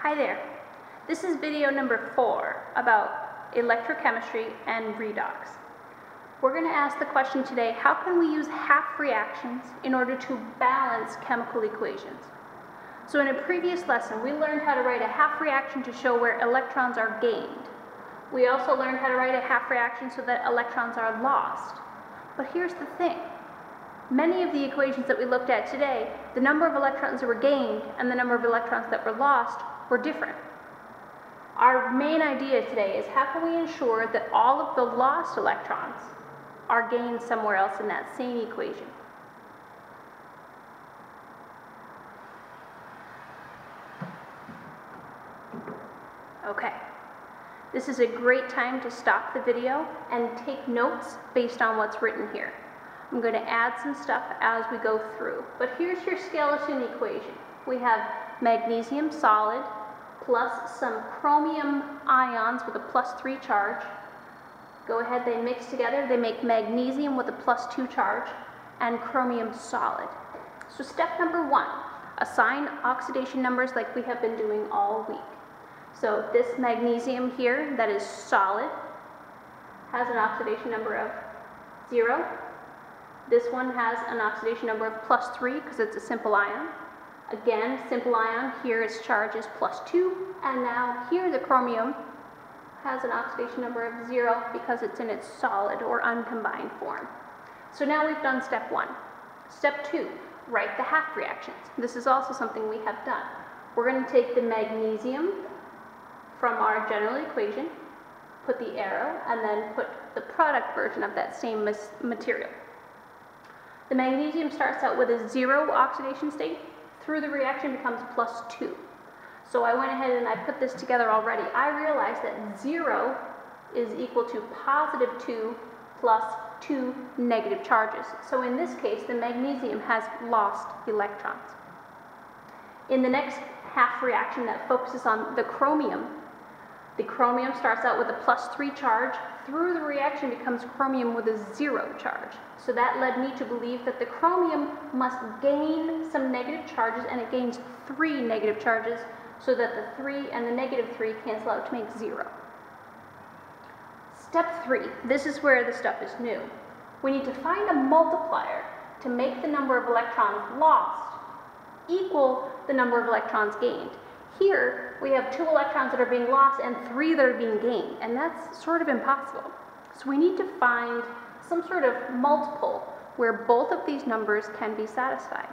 Hi there. This is video number 4 about electrochemistry and redox. We're going to ask the question today, how can we use half reactions in order to balance chemical equations? So in a previous lesson, we learned how to write a half reaction to show where electrons are gained. We also learned how to write a half reaction so that electrons are lost. But here's the thing. Many of the equations that we looked at today, the number of electrons that were gained and the number of electrons that were lost were different. Our main idea today is how can we ensure that all of the lost electrons are gained somewhere else in that same equation. Okay, this is a great time to stop the video and take notes based on what's written here. I'm going to add some stuff as we go through, but here's your skeleton equation. We have magnesium solid plus some chromium ions with a +3 charge. Go ahead, they mix together, they make magnesium with a +2 charge and chromium solid. So step number 1, assign oxidation numbers like we have been doing all week. So this magnesium here that is solid has an oxidation number of 0. This one has an oxidation number of +3 because it's a simple ion. Again, simple ion, here its charge is +2, and now here the chromium has an oxidation number of 0 because it's in its solid or uncombined form. So now we've done step 1. Step 2, write the half reactions. This is also something we have done. We're going to take the magnesium from our general equation, put the arrow, and then put the product version of that same material. The magnesium starts out with a 0 oxidation state. Through the reaction becomes +2. So I went ahead and I put this together already. I realized that 0 is equal to +2 plus 2 negative charges. So in this case, the magnesium has lost electrons. In the next half reaction that focuses on the chromium starts out with a +3 charge. Through the reaction becomes chromium with a 0 charge. So that led me to believe that the chromium must gain some negative charges, and it gains 3 negative charges so that the 3 and the -3 cancel out to make 0. Step 3, this is where the stuff is new. We need to find a multiplier to make the number of electrons lost equal the number of electrons gained. Here, we have 2 electrons that are being lost and 3 that are being gained, and that's sort of impossible. So we need to find some sort of multiple where both of these numbers can be satisfied.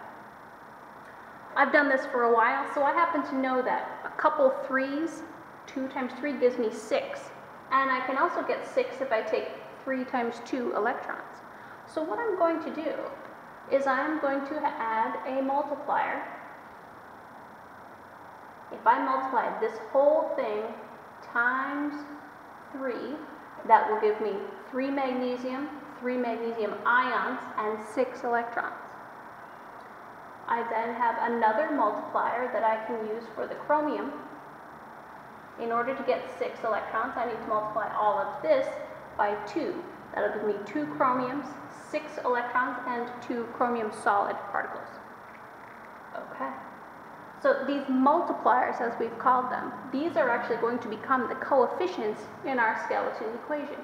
I've done this for a while, so I happen to know that a couple 3's, 2 times 3 gives me 6, and I can also get 6 if I take 3 times 2 electrons. So what I'm going to do is I'm going to add a multiplier. If I multiply this whole thing times 3, that will give me 3 magnesium ions, and 6 electrons. I then have another multiplier that I can use for the chromium. In order to get 6 electrons, I need to multiply all of this by 2. That'll give me 2 chromiums, 6 electrons, and 2 chromium solid particles. Okay. So these multipliers, as we've called them, these are actually going to become the coefficients in our skeleton equation.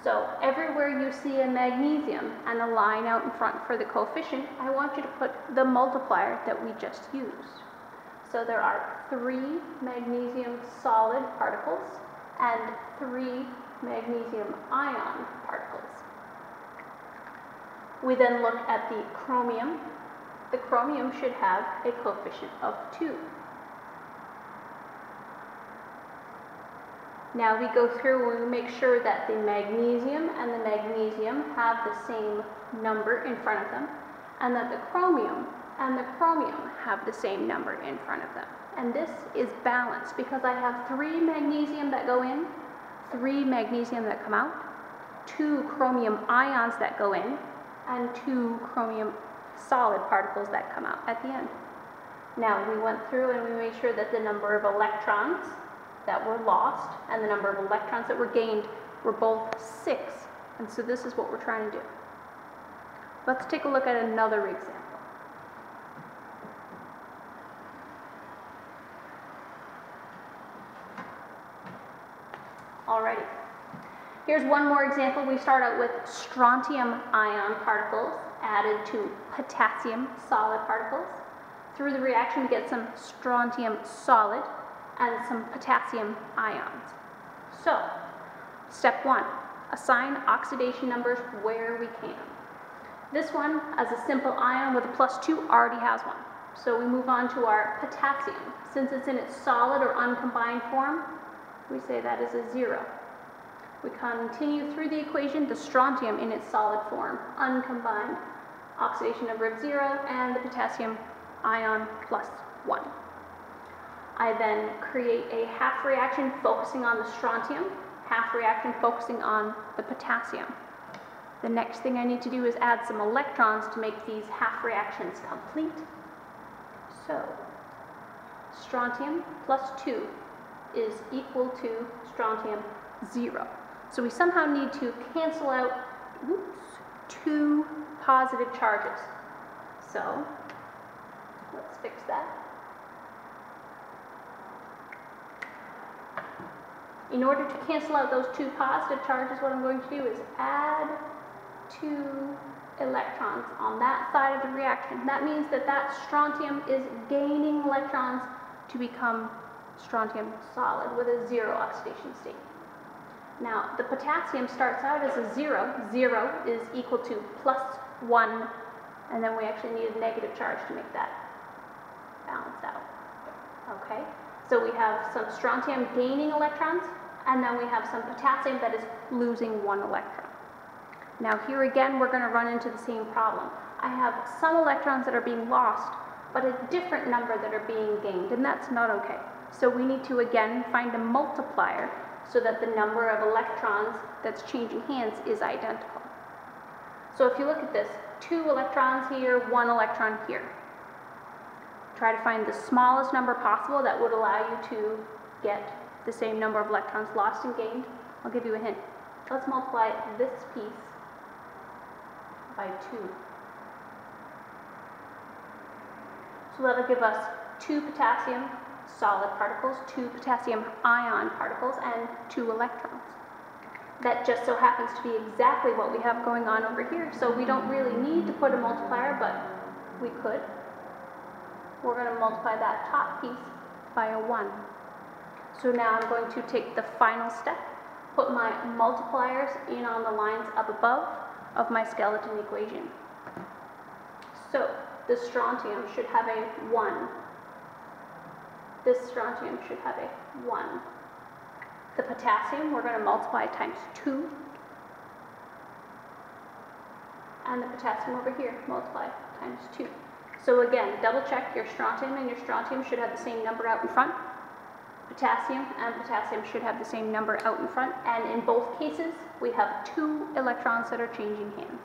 So everywhere you see a magnesium and a line out in front for the coefficient, I want you to put the multiplier that we just used. So there are 3 magnesium solid particles and 3 magnesium ion particles. We then look at the chromium. The chromium should have a coefficient of 2. Now we go through and we make sure that the magnesium and the magnesium have the same number in front of them, and that the chromium and the chromium have the same number in front of them. And this is balanced because I have 3 magnesium that go in, 3 magnesium that come out, 2 chromium ions that go in, and 2 chromium solid particles that come out at the end. Now we went through and we made sure that the number of electrons that were lost and the number of electrons that were gained were both 6. And so this is what we're trying to do. Let's take a look at another example. Alrighty. Here's one more example. We start out with strontium ion particles added to potassium solid particles. Through the reaction, we get some strontium solid and some potassium ions. So, step 1, assign oxidation numbers where we can. This one, as a simple ion with a +2, already has one. So we move on to our potassium. Since it's in its solid or uncombined form, we say that is a 0. We continue through the equation, the strontium in its solid form, uncombined, oxidation number of 0, and the potassium ion +1. I then create a half reaction focusing on the strontium, half reaction focusing on the potassium. The next thing I need to do is add some electrons to make these half reactions complete. So, strontium +2 is equal to strontium 0. So we somehow need to cancel out, 2 positive charges. So, let's fix that. In order to cancel out those 2 positive charges, what I'm going to do is add 2 electrons on that side of the reaction. That means that that strontium is gaining electrons to become strontium solid with a 0 oxidation state. Now, the potassium starts out as a 0. 0 is equal to +1, and then we actually need a negative charge to make that balance out. Okay, so we have some strontium gaining electrons, and then we have some potassium that is losing 1 electron. Now here again, we're going to run into the same problem. I have some electrons that are being lost, but a different number that are being gained, and that's not okay. So we need to again find a multiplier so that the number of electrons that's changing hands is identical. So if you look at this, 2 electrons here, 1 electron here. Try to find the smallest number possible that would allow you to get the same number of electrons lost and gained. I'll give you a hint. Let's multiply this piece by 2. So that'll give us 2 potassium solid particles, 2 potassium ion particles, and 2 electrons. That just so happens to be exactly what we have going on over here, so we don't really need to put a multiplier, but we could. We're going to multiply that top piece by a 1. So now I'm going to take the final step, put my multipliers in on the lines up above of my skeleton equation. So the strontium should have a 1. This strontium should have a 1. The potassium, we're going to multiply times 2. And the potassium over here, multiply times 2. So again, double check your strontium and your strontium should have the same number out in front. Potassium and potassium should have the same number out in front. And in both cases, we have 2 electrons that are changing hands.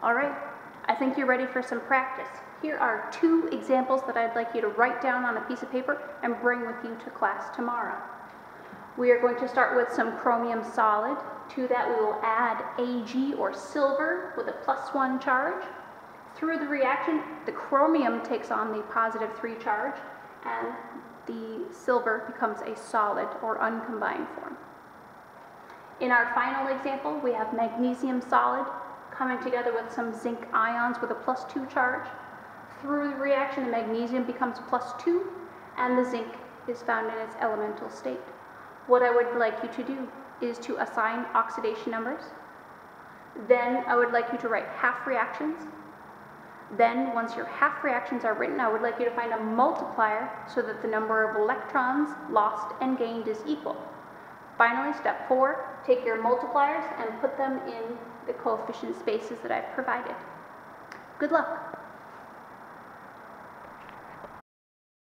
All right, I think you're ready for some practice. Here are 2 examples that I'd like you to write down on a piece of paper and bring with you to class tomorrow. We are going to start with some chromium solid. To that we will add Ag or silver with a +1 charge. Through the reaction, the chromium takes on the +3 charge and the silver becomes a solid or uncombined form. In our final example, we have magnesium solid coming together with some zinc ions with a +2 charge. Through the reaction, the magnesium becomes +2 and the zinc is found in its elemental state. What I would like you to do is to assign oxidation numbers. Then I would like you to write half reactions. Then once your half reactions are written, I would like you to find a multiplier so that the number of electrons lost and gained is equal. Finally, step 4, take your multipliers and put them in the coefficient spaces that I've provided. Good luck.